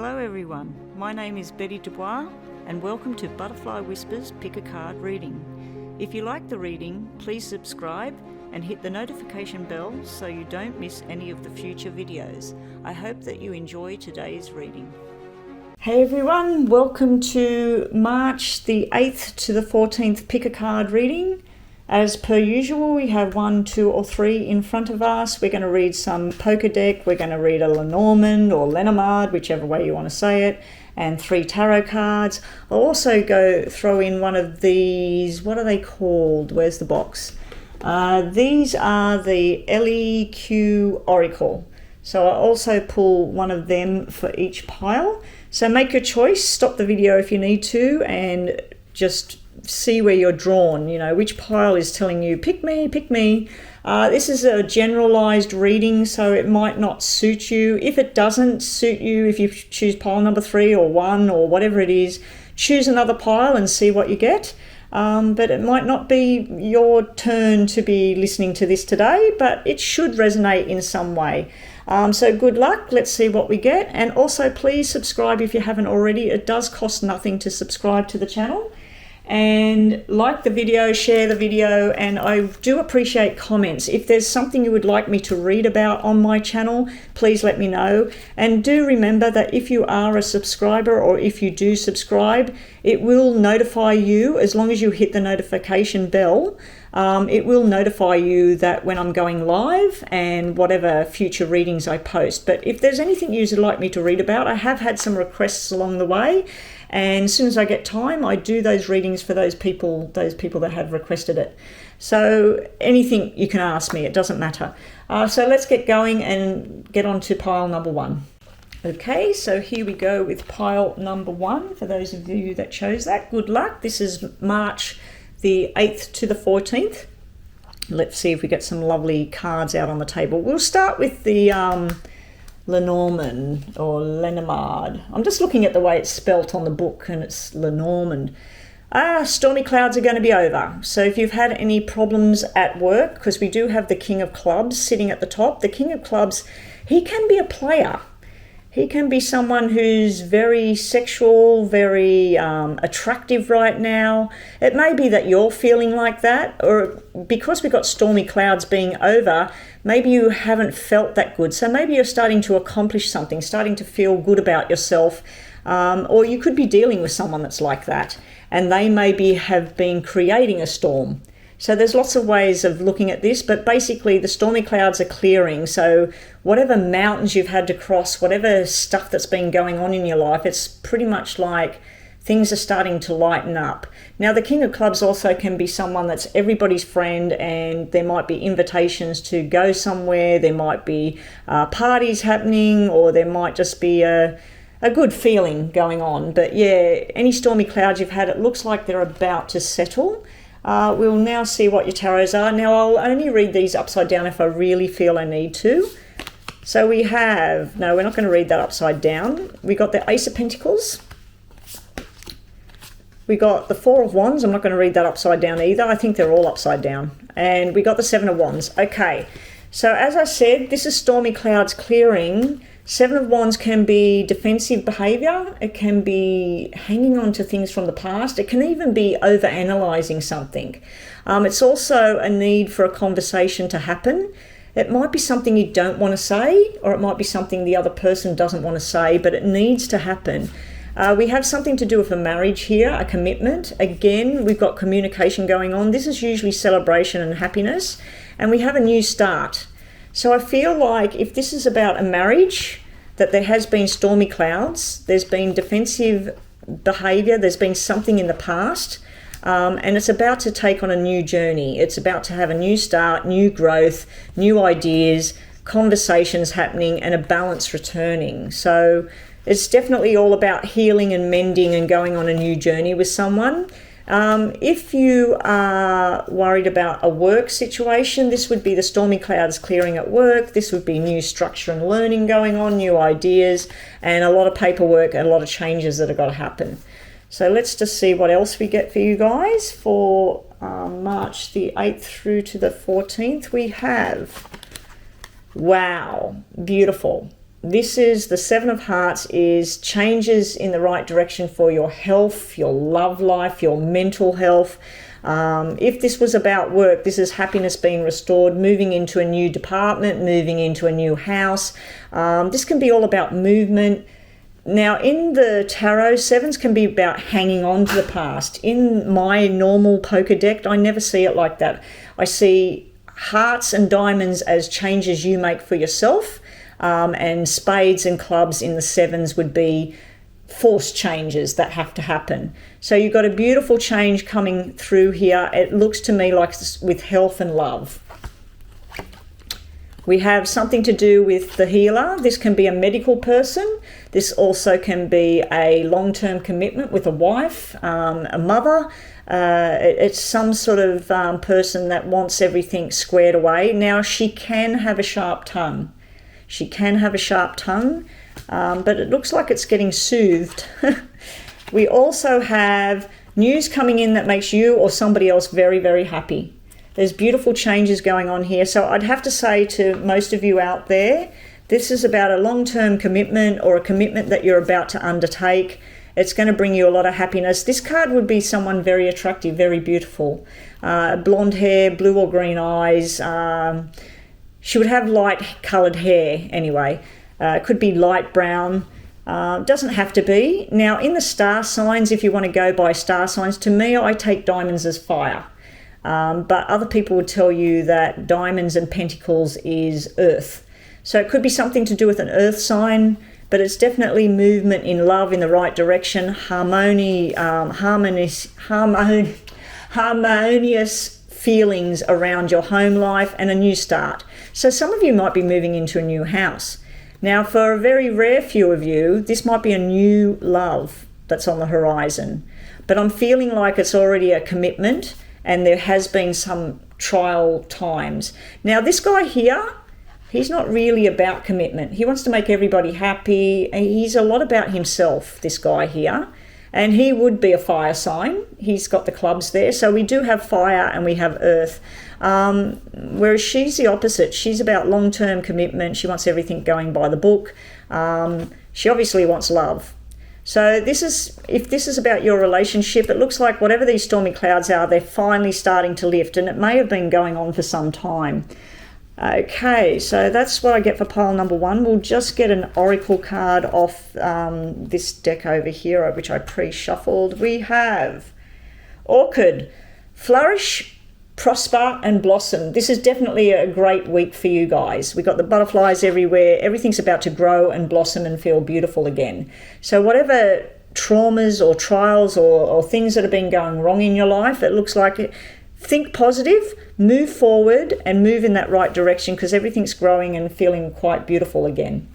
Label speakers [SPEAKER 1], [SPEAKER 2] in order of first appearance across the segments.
[SPEAKER 1] Hello everyone, my name is Betty Dubois and welcome to Butterfly Whispers Pick a Card reading. If you like the reading, please subscribe and hit the notification bell so you don't miss any of the future videos. I hope that you enjoy today's reading. Hey everyone, welcome to March the 8th to the 14th Pick a Card reading. As per usual, we have 1, 2 or 3 in front of us. We're going to read some poker deck, we're going to read a Lenormand or Lenormand, whichever way you want to say it, and 3 tarot cards. I'll also throw in one of these, what are they called? Where's the box? These are the LEQ Oracle. So I'll also pull one of them for each pile. So make your choice, stop the video if you need to, and just see where you're drawn, you know, which pile is telling you, pick me, pick me. This is a generalized reading, so it might not suit you. If it doesn't suit you, if you choose pile number 3 or 1 or whatever it is, choose another pile and see what you get. But it might not be your turn to be listening to this today, but it should resonate in some way. So good luck, let's see what we get. And also please subscribe if you haven't already. It does cost nothing to subscribe to the channel. And like the video, share the video, and I do appreciate comments. If there's something you would like me to read about on my channel, please let me know. And do remember that if you are a subscriber or if you do subscribe, it will notify you as long as you hit the notification bell. It will notify you that when I'm going live and whatever future readings I post. But if there's anything you'd like me to read about, I have had some requests along the way. And as soon as I get time, I do those readings for those people that have requested it. So anything you can ask me, it doesn't matter. So let's get going and get on to pile number 1. Okay, so here we go with pile number 1. For those of you that chose that, good luck. This is March the 8th to the 14th. Let's see if we get some lovely cards out on the table. We'll start with the Lenormand or Lenormand. I'm just looking at the way it's spelt on the book and it's Lenormand. Stormy clouds are going to be over. So if you've had any problems at work, because we do have the King of Clubs sitting at the top. The King of Clubs, he can be a player. He can be someone who's very sexual, very attractive right now. It may be that you're feeling like that, or because we've got stormy clouds being over, maybe you haven't felt that good. So maybe you're starting to accomplish something, starting to feel good about yourself, or you could be dealing with someone that's like that, and they maybe have been creating a storm. So there's lots of ways of looking at this, but basically the stormy clouds are clearing. So whatever mountains you've had to cross, whatever stuff that's been going on in your life, it's pretty much like things are starting to lighten up. Now the King of Clubs also can be someone that's everybody's friend, and there might be invitations to go somewhere, there might be parties happening, or there might just be a good feeling going on. But yeah, any stormy clouds you've had, it looks like they're about to settle. We'll now see what your tarots are. Now I'll only read these upside down if I really feel I need to. So we have, no, we're not going to read that upside down. We got the Ace of Pentacles. We got the 4 of Wands. I'm not going to read that upside down either. I think they're all upside down. And we got the 7 of Wands. Okay, so as I said, this is stormy clouds clearing. 7 of Wands can be defensive behavior. It can be hanging on to things from the past. It can even be over-analyzing something. It's also a need for a conversation to happen. It might be something you don't want to say, or it might be something the other person doesn't want to say, but it needs to happen. We have something to do with a marriage here, a commitment. Again, we've got communication going on. This is usually celebration and happiness, and we have a new start. So I feel like if this is about a marriage, that there has been stormy clouds, there's been defensive behavior, there's been something in the past, and it's about to take on a new journey. It's about to have a new start, new growth, new ideas, conversations happening, and a balance returning. So it's definitely all about healing and mending and going on a new journey with someone. If you are worried about a work situation, this would be the stormy clouds clearing at work. This would be new structure and learning going on, new ideas, and a lot of paperwork and a lot of changes that have got to happen. So let's just see what else we get for you guys for March the 8th through to the 14th. We have, wow, beautiful. This is the Seven of Hearts, is changes in the right direction for your health, your love life, your mental health. If this was about work, this is happiness being restored, moving into a new department, moving into a new house. This can be all about movement. Now, in the tarot, sevens can be about hanging on to the past. In my normal poker deck, I never see it like that. I see hearts and diamonds as changes you make for yourself, and spades and clubs in the sevens would be forced changes that have to happen. So you've got a beautiful change coming through here. It looks to me like with health and love. We have something to do with the healer. This can be a medical person. This also can be a long-term commitment with a wife, a mother. It's some sort of person that wants everything squared away. Now, she can have a sharp tongue. She can have a sharp tongue, but it looks like it's getting soothed. We also have news coming in that makes you or somebody else very, very happy. There's beautiful changes going on here. So I'd have to say to most of you out there, this is about a long-term commitment or a commitment that you're about to undertake. It's going to bring you a lot of happiness. This card would be someone very attractive, very beautiful. Blonde hair, blue or green eyes. She would have light coloured hair anyway. It could be light brown. Doesn't have to be. Now, in the star signs, if you want to go by star signs, to me, I take diamonds as fire. But other people would tell you that diamonds and pentacles is earth. So it could be something to do with an earth sign, but it's definitely movement in love in the right direction, harmonious feelings around your home life, and a new start. So some of you might be moving into a new house. Now, for a very rare few of you, this might be a new love that's on the horizon. But I'm feeling like it's already a commitment, and there has been some trial times. Now, this guy here, he's not really about commitment. He wants to make everybody happy. He's a lot about himself, this guy here. And he would be a fire sign. He's got the clubs there. So we do have fire and we have earth. Whereas she's the opposite. She's about long-term commitment. She wants everything going by the book. She obviously wants love. So if this is about your relationship, it looks like whatever these stormy clouds are, they're finally starting to lift, and it may have been going on for some time. Okay, so that's what I get for pile number one. We'll just get an oracle card off this deck over here, which I pre-shuffled. We have Orchid, flourish, prosper and blossom. This is definitely a great week for you guys. We've got the butterflies everywhere. Everything's about to grow and blossom and feel beautiful again. So whatever traumas or trials or things that have been going wrong in your life, it looks like think positive, move forward and move in that right direction, because everything's growing and feeling quite beautiful again.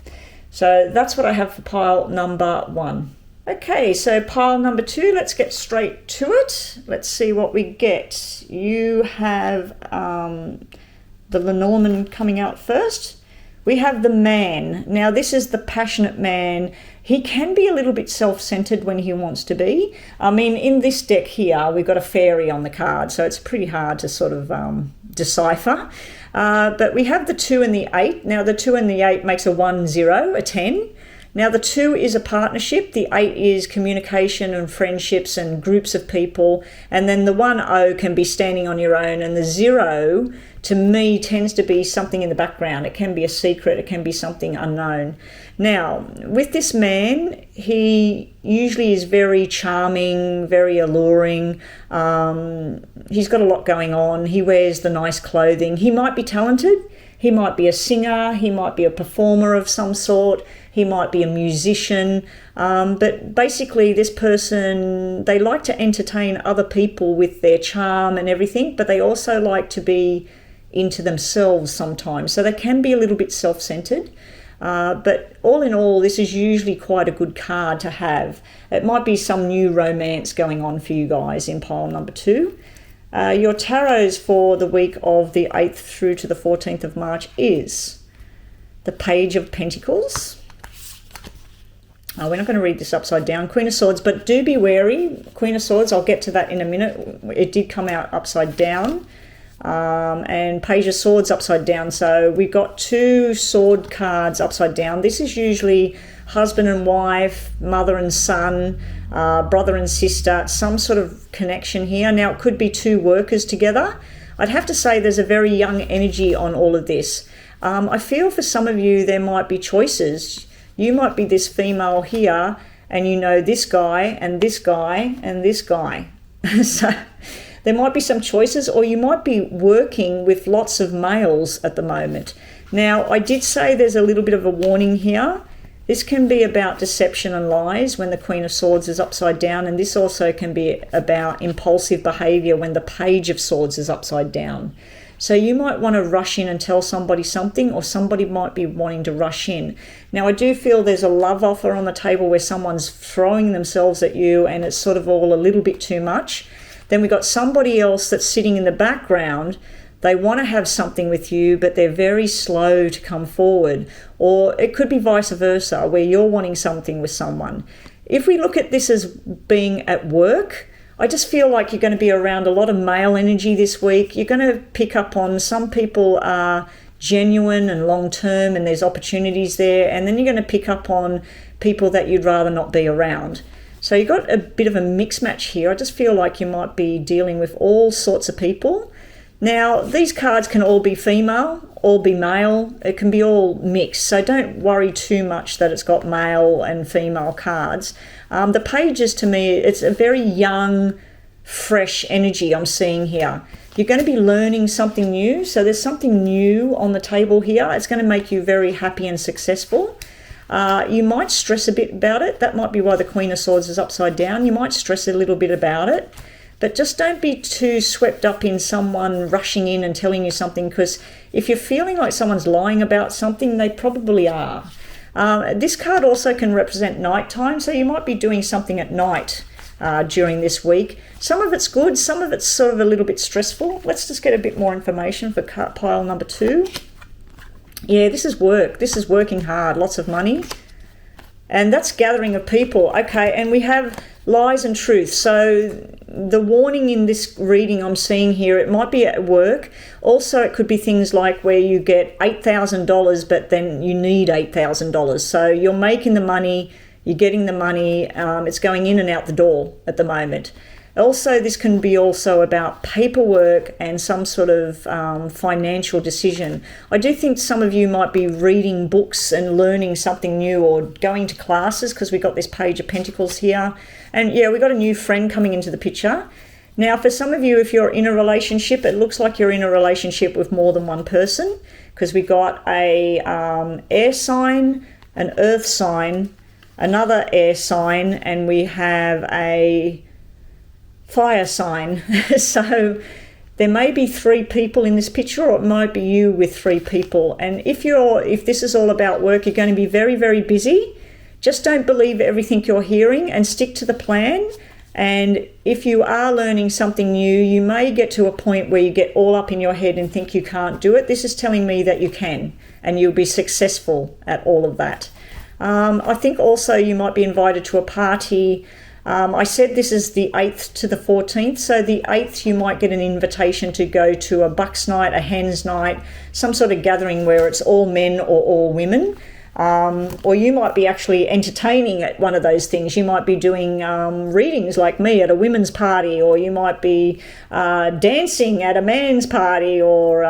[SPEAKER 1] So that's what I have for pile number one. Okay, so pile number two, let's get straight to it. Let's see what we get. You have the Lenormand coming out first. We have the man. Now, this is the passionate man. He can be a little bit self-centered when he wants to be. I mean, in this deck here, we've got a fairy on the card, so it's pretty hard to sort of decipher. But we have the 2 and the 8. Now, the 2 and the 8 makes a 1, 0, a 10. Now, the 2 is a partnership, the 8 is communication and friendships and groups of people, and then the 1, 0 can be standing on your own, and the 0, to me, tends to be something in the background. It can be a secret, it can be something unknown. Now, with this man, he usually is very charming, very alluring. He's got a lot going on. He wears the nice clothing. He might be talented. He might be a singer. He might be a performer of some sort. He might be a musician. But basically, this person, they like to entertain other people with their charm and everything, but they also like to be into themselves sometimes. So they can be a little bit self-centered. But all in all, this is usually quite a good card to have. It might be some new romance going on for you guys in pile number 2. Your tarots for the week of the 8th through to the 14th of March is the Page of Pentacles. We're not going to read this upside down. Queen of Swords, but do be wary. Queen of Swords, I'll get to that in a minute. It did come out upside down. and Page of Swords upside down. So we've got 2 sword cards upside down. This is usually husband and wife, mother and son, brother and sister, some sort of connection here. Now it could be 2 workers together. I'd have to say there's a very young energy on all of this. I feel for some of you there might be choices. You might be this female here and you know this guy and this guy and this guy. So there might be some choices, or you might be working with lots of males at the moment. Now, I did say there's a little bit of a warning here. This can be about deception and lies when the Queen of Swords is upside down, and this also can be about impulsive behavior when the Page of Swords is upside down. So you might want to rush in and tell somebody something, or somebody might be wanting to rush in. Now, I do feel there's a love offer on the table where someone's throwing themselves at you and it's sort of all a little bit too much. Then we've got somebody else that's sitting in the background. They want to have something with you, but they're very slow to come forward. Or it could be vice versa, where you're wanting something with someone. If we look at this as being at work, I just feel like you're going to be around a lot of male energy this week. You're going to pick up on some people are genuine and long-term and there's opportunities there. And then you're going to pick up on people that you'd rather not be around. So you've got a bit of a mix match here. I just feel like you might be dealing with all sorts of people. Now, these cards can all be female, all be male. It can be all mixed. So don't worry too much that it's got male and female cards. The pages, to me, it's a very young, fresh energy I'm seeing here. You're going to be learning something new. So there's something new on the table here. It's going to make you very happy and successful. You might stress a bit about it. That might be why the Queen of Swords is upside down. You might stress a little bit about it. But just don't be too swept up in someone rushing in and telling you something, because if you're feeling like someone's lying about something, they probably are. This card also can represent nighttime, so you might be doing something at night during this week. Some of it's good, some of it's sort of a little bit stressful. Let's just get a bit more information for pile number 2. Yeah, this is work. This is working hard, lots of money. And that's gathering of people. Okay, and we have lies and truth. So the warning in this reading I'm seeing here, it might be at work. Also, it could be things like where you get $8,000, but then you need $8,000. So you're making the money, you're getting the money, it's going in and out the door at the moment. Also, this can be also about paperwork and some sort of financial decision. I do think some of you might be reading books and learning something new, or going to classes, because we've got this Page of Pentacles here. And yeah, we've got a new friend coming into the picture. Now, for some of you, if you're in a relationship, it looks like you're in a relationship with more than one person, because we got a air sign, an earth sign, another air sign, and we have a fire sign. So there may be 3 people in this picture, or it might be you with 3 people. And if this is all about work, you're going to be very, very busy. Just don't believe everything you're hearing and stick to the plan. And if you are learning something new, you may get to a point where you get all up in your head and think you can't do it. This is telling me that you can, and you'll be successful at all of that. I think also you might be invited to a party. I said this is the 8th to the 14th. So the 8th, you might get an invitation to go to a bucks night, a hens night, some sort of gathering where it's all men or all women. Or you might be actually entertaining at one of those things. You might be doing readings like me at a women's party, or you might be dancing at a man's party, or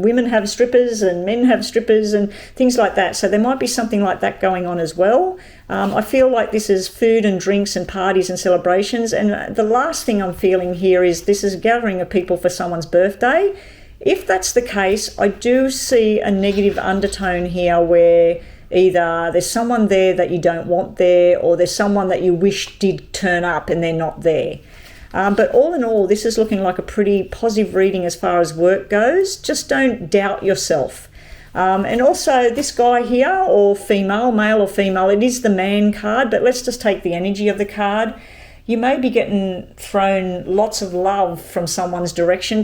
[SPEAKER 1] women have strippers and men have strippers and things like that. So there might be something like that going on as well. I feel like this is food and drinks and parties and celebrations. And the last thing I'm feeling here is this is gathering of people for someone's birthday. If that's the case, I do see a negative undertone here where either there's someone there that you don't want there, or there's someone that you wish did turn up and they're not there. But all in all, this is looking like a pretty positive reading as far as work goes. Just don't doubt yourself. And also this guy here, or female, male or female, it is the man card, but let's just take the energy of the card. You may be getting thrown lots of love from someone's direction.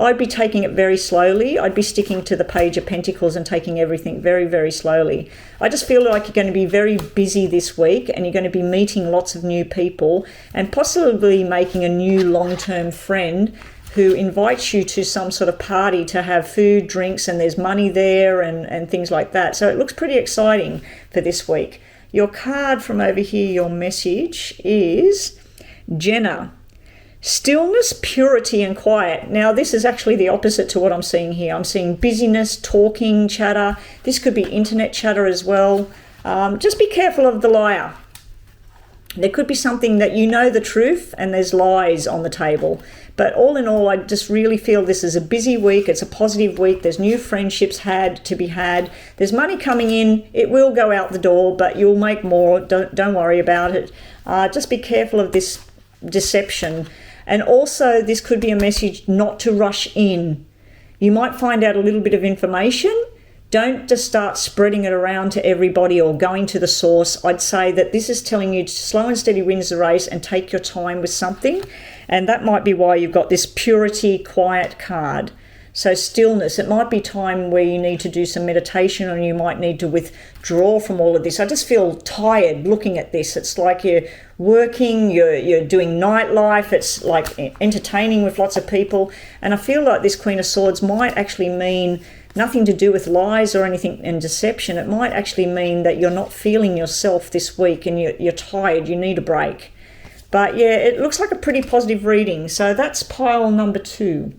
[SPEAKER 1] I'd be taking it very slowly. I'd be sticking to the Page of Pentacles and taking everything very, very slowly. I just feel like you're going to be very busy this week, and you're going to be meeting lots of new people and possibly making a new long-term friend. who invites you to some sort of party to have food, drinks, and there's money there and things like that. So it looks pretty exciting for this week. Your card from over here, your message is Jenna. Stillness, purity, and quiet. Now, this is actually the opposite to what I'm seeing here. I'm seeing busyness, talking, chatter. This could be internet chatter as well. Just be careful of the liar. There could be something that you know the truth and there's lies on the table. But all in all, I just really feel this is a busy week. It's a positive week. There's new friendships to be had. There's money coming in. It will go out the door, but you'll make more. Don't worry about it. Just be careful of this deception. And also, this could be a message not to rush in. You might find out a little bit of information. Don't just start spreading it around to everybody or going to the source. I'd say that this is telling you to slow and steady wins the race and take your time with something. And that might be why you've got this purity, quiet card. So stillness, it might be time where you need to do some meditation, or you might need to withdraw from all of this. I just feel tired looking at this. It's like you're working, you're doing nightlife, it's like entertaining with lots of people. And I feel like this Queen of Swords might actually mean nothing to do with lies or anything and deception. It might actually mean that you're not feeling yourself this week and you're tired, you need a break. But yeah, it looks like a pretty positive reading. So that's pile number 2.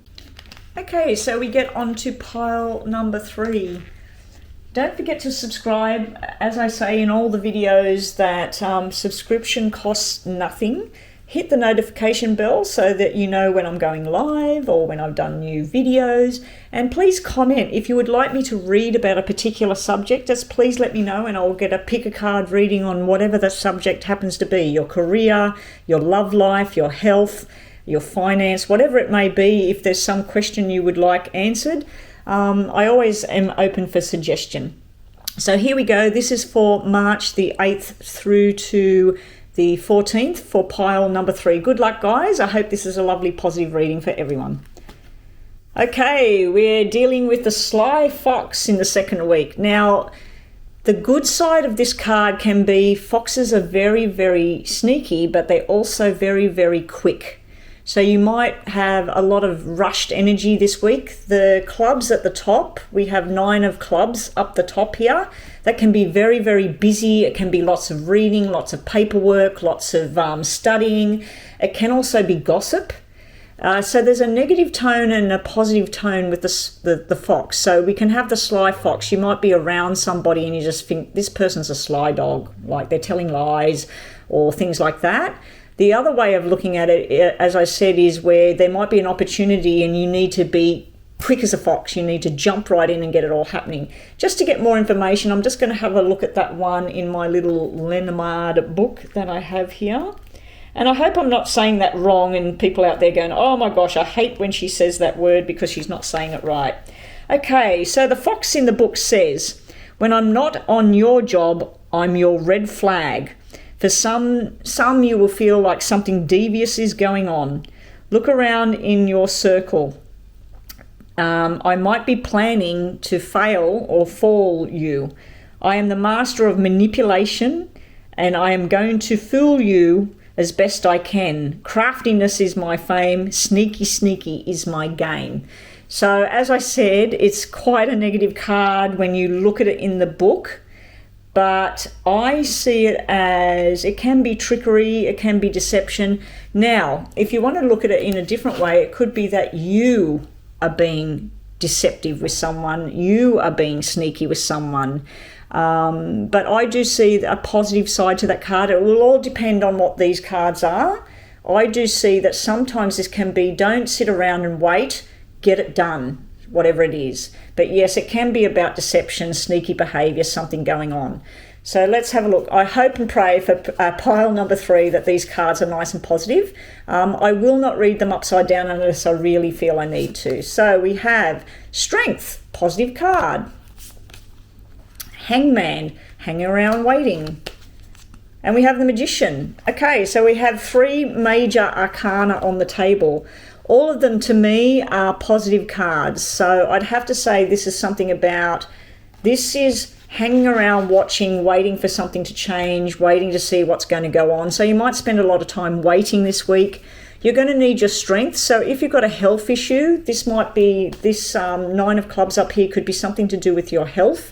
[SPEAKER 1] Okay, so we get on to pile number 3. Don't forget to subscribe. As I say in all the videos, that subscription costs nothing. Hit the notification bell so that you know when I'm going live or when I've done new videos. And please comment if you would like me to read about a particular subject. Just please let me know and I'll get a pick a card reading on whatever the subject happens to be. Your career, your love life, your health, your finance, whatever it may be. If there's some question you would like answered, I always am open for suggestion. So here we go. This is for March the 8th through to the 14th for pile number 3. Good luck, guys. I hope this is a lovely positive reading for everyone. Okay, we're dealing with the Sly Fox in the second week. Now, the good side of this card can be foxes are very, very sneaky, but they're also very, very quick. So you might have a lot of rushed energy this week. The clubs at the top, we have 9 of clubs up the top here. That can be very, very busy. It can be lots of reading, lots of paperwork, lots of studying. It can also be gossip. So there's a negative tone and a positive tone with the fox. So we can have the sly fox. You might be around somebody and you just think this person's a sly dog, like they're telling lies or things like that. The other way of looking at it, as I said, is where there might be an opportunity and you need to be quick as a fox. You need to jump right in and get it all happening. Just to get more information, I'm just going to have a look at that one in my little Lenormand book that I have here. And I hope I'm not saying that wrong and people out there going, oh my gosh, I hate when she says that word because she's not saying it right. Okay, so the fox in the book says, when I'm not on your job, I'm your red flag. For some you will feel like something devious is going on. Look around in your circle. I might be planning to fail or fall you. I am the master of manipulation and I am going to fool you as best I can. Craftiness is my fame. Sneaky, sneaky is my game. So as I said, it's quite a negative card when you look at it in the book. But I see it as it can be trickery, it can be deception. Now, if you want to look at it in a different way, it could be that you are being deceptive with someone, you are being sneaky with someone. But I do see a positive side to that card. It will all depend on what these cards are. I do see that sometimes this can be don't sit around and wait, get it done. Whatever it is. But yes, it can be about deception, sneaky behaviour, something going on. So let's have a look. I hope and pray for pile number 3 that these cards are nice and positive. I will not read them upside down unless I really feel I need to. So we have Strength, positive card. Hangman, hanging around waiting. And we have the Magician. Okay, so we have 3 major arcana on the table. All of them to me are positive cards. So I'd have to say this is something about, this is hanging around watching, waiting for something to change, waiting to see what's going to go on. So you might spend a lot of time waiting this week. You're going to need your strength. So if you've got a health issue, this might be, this Nine of Clubs up here could be something to do with your health,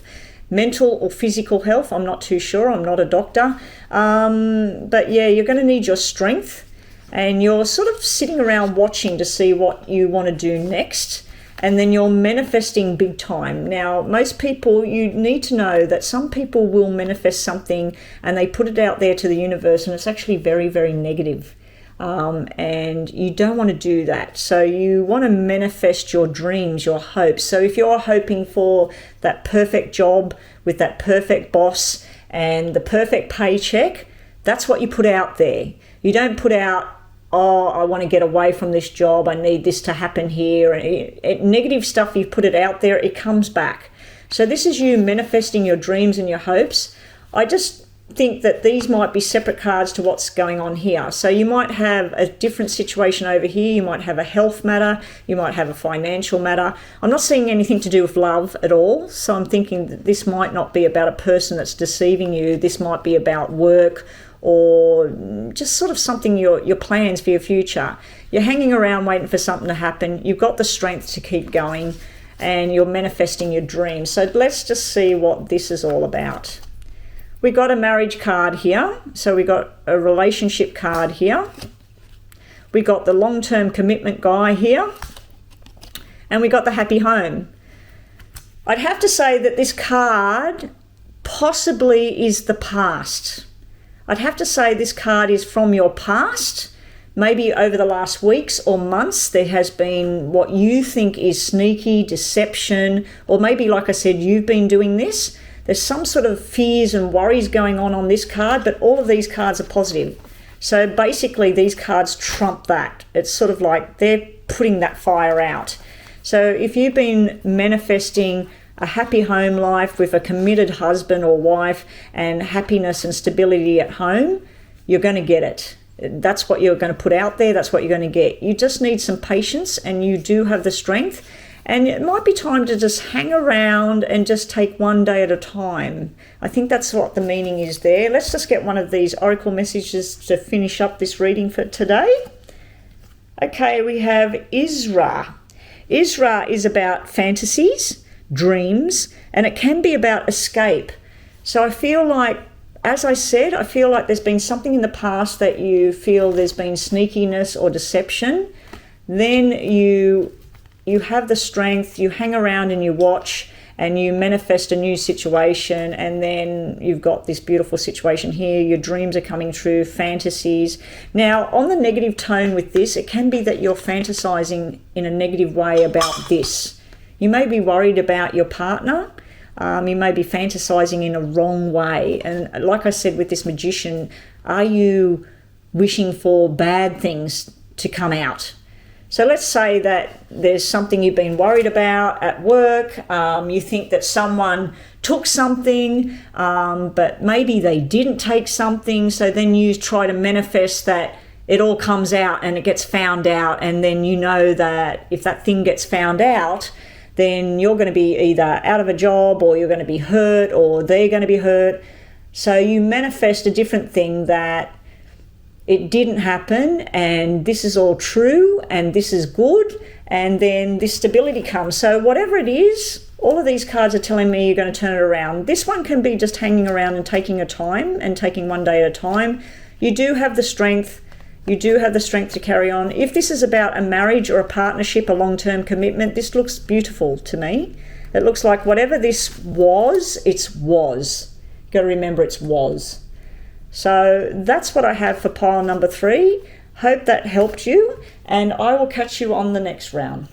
[SPEAKER 1] mental or physical health. I'm not too sure. I'm not a doctor. But yeah, you're going to need your strength, and you're sort of sitting around watching to see what you want to do next. And then you're manifesting big time. Now, most people, you need to know that some people will manifest something and they put it out there to the universe, and it's actually very, very negative. And you don't want to do that. So you want to manifest your dreams, your hopes. So if you're hoping for that perfect job with that perfect boss and the perfect paycheck, that's what you put out there. You don't put out, oh, I want to get away from this job, I need this to happen here. And negative stuff, you put it out there, it comes back. So this is you manifesting your dreams and your hopes. I just think that these might be separate cards to what's going on here. So you might have a different situation over here. You might have a health matter. You might have a financial matter. I'm not seeing anything to do with love at all. So I'm thinking that this might not be about a person that's deceiving you. This might be about work, or just sort of something, your plans for your future. You're hanging around waiting for something to happen. You've got the strength to keep going, and you're manifesting your dreams. So let's just see what this is all about. We got a marriage card here. So we got a relationship card here. We got the long-term commitment guy here. And we got the happy home. I'd have to say that this card possibly is the past. I'd have to say this card is from your past. Maybe over the last weeks or months, there has been what you think is sneaky deception, or maybe, like I said, you've been doing this. There's some sort of fears and worries going on this card, but all of these cards are positive. So basically, these cards trump that. It's sort of like they're putting that fire out. So if you've been manifesting a happy home life with a committed husband or wife and happiness and stability at home, you're going to get it. That's what you're going to put out there. That's what you're going to get. You just need some patience, and you do have the strength. And it might be time to just hang around and just take one day at a time. I think that's what the meaning is there. Let's just get one of these oracle messages to finish up this reading for today. Okay, we have Isra. Isra is about fantasies, dreams, and it can be about escape. So I feel like, as I said, I feel like there's been something in the past that you feel there's been sneakiness or deception. Then you have the strength, you hang around and you watch, and you manifest a new situation, and then you've got this beautiful situation here. Your dreams are coming true, fantasies. Now, on the negative tone with this, it can be that you're fantasizing in a negative way about this. You may be worried about your partner. You may be fantasizing in a wrong way. And like I said with this magician, are you wishing for bad things to come out? So let's say that there's something you've been worried about at work. You think that someone took something, but maybe they didn't take something. So then you try to manifest that it all comes out and it gets found out. And then you know that if that thing gets found out, then you're going to be either out of a job, or you're going to be hurt, or they're going to be hurt. So you manifest a different thing, that it didn't happen, and this is all true, and this is good, and then this stability comes. So whatever it is, all of these cards are telling me you're going to turn it around. This one can be just hanging around and taking your time and taking one day at a time. You do have the strength. You do have the strength to carry on. If this is about a marriage or a partnership, a long-term commitment, this looks beautiful to me. It looks like whatever this was, it's was. Got to remember it's was. So that's what I have for pile number 3. Hope that helped you, and I will catch you on the next round.